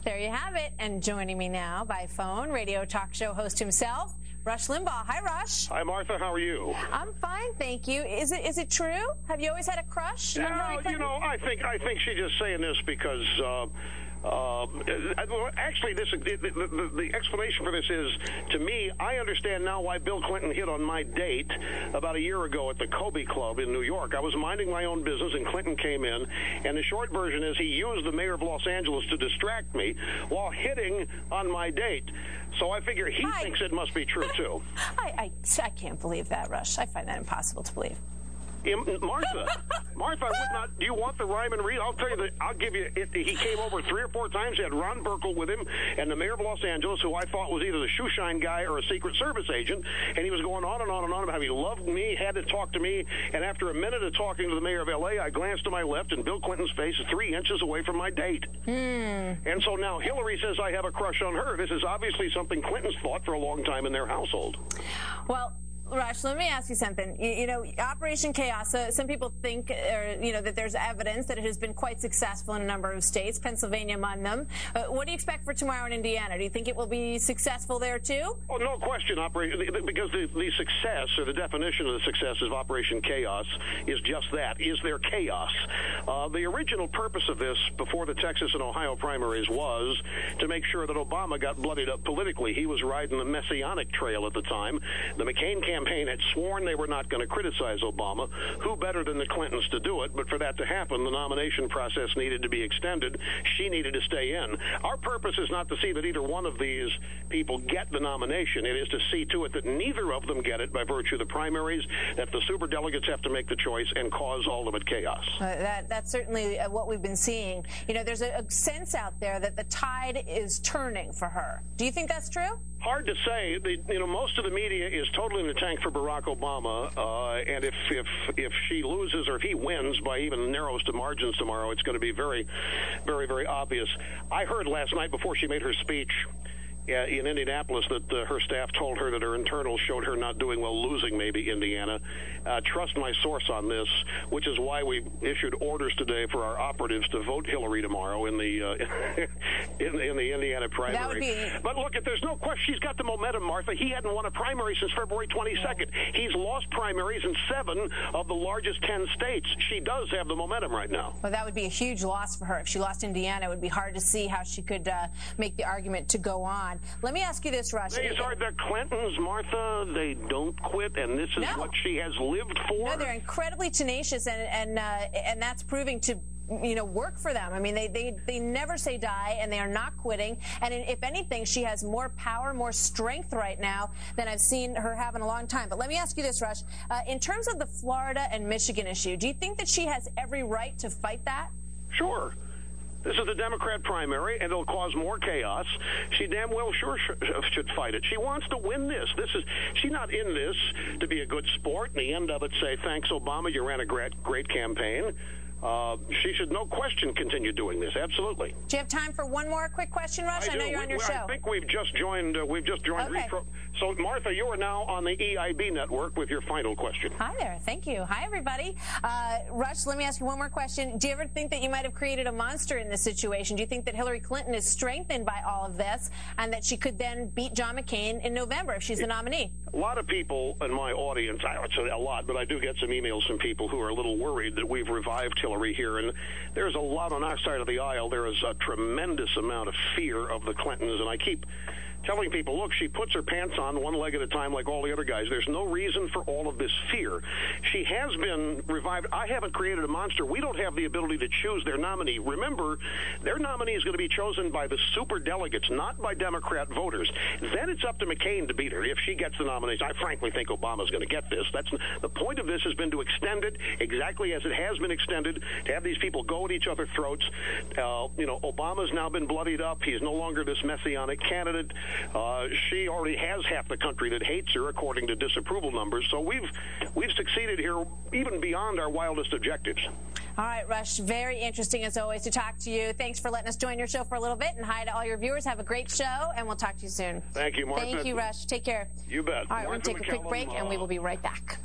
There you have it. And joining me now by phone, radio talk show host himself, Rush Limbaugh. Hi, Rush. Hi, Martha. How are you? I'm fine, thank you. Is it true? Have you always had a crush on Hillary Clinton? You know, I think she's just saying this because. Actually, the explanation for this is, to me, I understand now why Bill Clinton hit on my date about a year ago at the Kobe Club in New York. I was minding my own business, and Clinton came in, and the short version is he used the mayor of Los Angeles to distract me while hitting on my date. So I figure he thinks it must be true, too. I can't believe that, Rush. I find that impossible to believe. Martha, I would not. Do you want the rhyme and reason? I'll tell you that. I'll give you it. He came over 3 or 4 times. He had Ron Burkle with him and the mayor of Los Angeles, who I thought was either the shoe shine guy or a Secret Service agent. And he was going on and on and on about how he loved me, had to talk to me. And after a minute of talking to the mayor of L.A., I glanced to my left, and Bill Clinton's face is 3 inches away from my date. And so now Hillary says I have a crush on her. This is obviously something Clinton's thought for a long time in their household. Well, Rush, let me ask you something. You know, Operation Chaos, some people think, that there's evidence that it has been quite successful in a number of states, Pennsylvania among them. What do you expect for tomorrow in Indiana? Do you think it will be successful there, too? Oh, no question, because the success, or the definition of the success of Operation Chaos is just that. Is there chaos? The original purpose of this before the Texas and Ohio primaries was to make sure that Obama got bloodied up politically. He was riding the Messianic trail at the time. The McCain campaign had sworn they were not going to criticize Obama. Who better than the Clintons to do it? But for that to happen, the nomination process needed to be extended. She needed to stay in. Our purpose is not to see that either one of these people get the nomination. It is to see to it that neither of them get it by virtue of the primaries, that the superdelegates have to make the choice and cause ultimate chaos. That's certainly what we've been seeing. You know, there's a sense out there that the tide is turning for her. Do you think that's true? Hard to say. Most of the media is totally in the tank for Barack Obama, and if she loses or if he wins by even narrowest of margins tomorrow, it's going to be very, very, very obvious. I heard last night before she made her speech in Indianapolis that her staff told her that her internals showed her not doing well, losing maybe Indiana. Trust my source on this, which is why we issued orders today for our operatives to vote Hillary tomorrow in the in the Indiana primary. But look, if there's no question, she's got the momentum, Martha. He hadn't won a primary since February 22nd. He's lost primaries in 7 of the largest 10 states. She does have the momentum right now. Well, that would be a huge loss for her. If she lost Indiana, it would be hard to see how she could make the argument to go on. Let me ask you this, Rush. These are the Clintons, Martha. They don't quit, and this is what she has lived for. No, they're incredibly tenacious, and that's proving to work for them. I mean, they never say die, and they are not quitting. And if anything, she has more power, more strength right now than I've seen her have in a long time. But let me ask you this, Rush. In terms of the Florida and Michigan issue, do you think that she has every right to fight that? Sure. This is the Democrat primary, and it'll cause more chaos. She damn well sure should fight it. She wants to win this. She's not in this to be a good sport, and the end of it say, thanks, Obama, you ran a great campaign. She should, no question, continue doing this. Absolutely. Do you have time for one more quick question, Rush? I know you're on your show. I think we've just joined. Okay. So, Martha, you are now on the EIB network with your final question. Hi there. Thank you. Hi, everybody. Rush, let me ask you one more question. Do you ever think that you might have created a monster in this situation? Do you think that Hillary Clinton is strengthened by all of this and that she could then beat John McCain in November if she's the nominee? A lot of people in my audience, I would say a lot, but I do get some emails from people who are a little worried that we've revived Hillary here. And there's a lot on our side of the aisle. There is a tremendous amount of fear of the Clintons. And I keep telling people, look, she puts her pants on one leg at a time like all the other guys. There's no reason for all of this fear. She has been revived. I haven't created a monster. We don't have the ability to choose their nominee. Remember, their nominee is going to be chosen by the superdelegates, not by Democrat voters. Then it's up to McCain to beat her if she gets the nomination. I frankly think Obama's going to get this. That's the point of this has been to extend it exactly as it has been extended, to have these people go at each other's throats. Obama's now been bloodied up. He's no longer this messianic candidate. She already has half the country that hates her, according to disapproval numbers. So we've succeeded here, even beyond our wildest objectives. All right, Rush, very interesting as always to talk to you. Thanks for letting us join your show for a little bit, and hi to all your viewers. Have a great show, and we'll talk to you soon. Thank you, Martha. Thank you, Rush. Take care. You bet. All right, we're going to take a quick break, and we will be right back.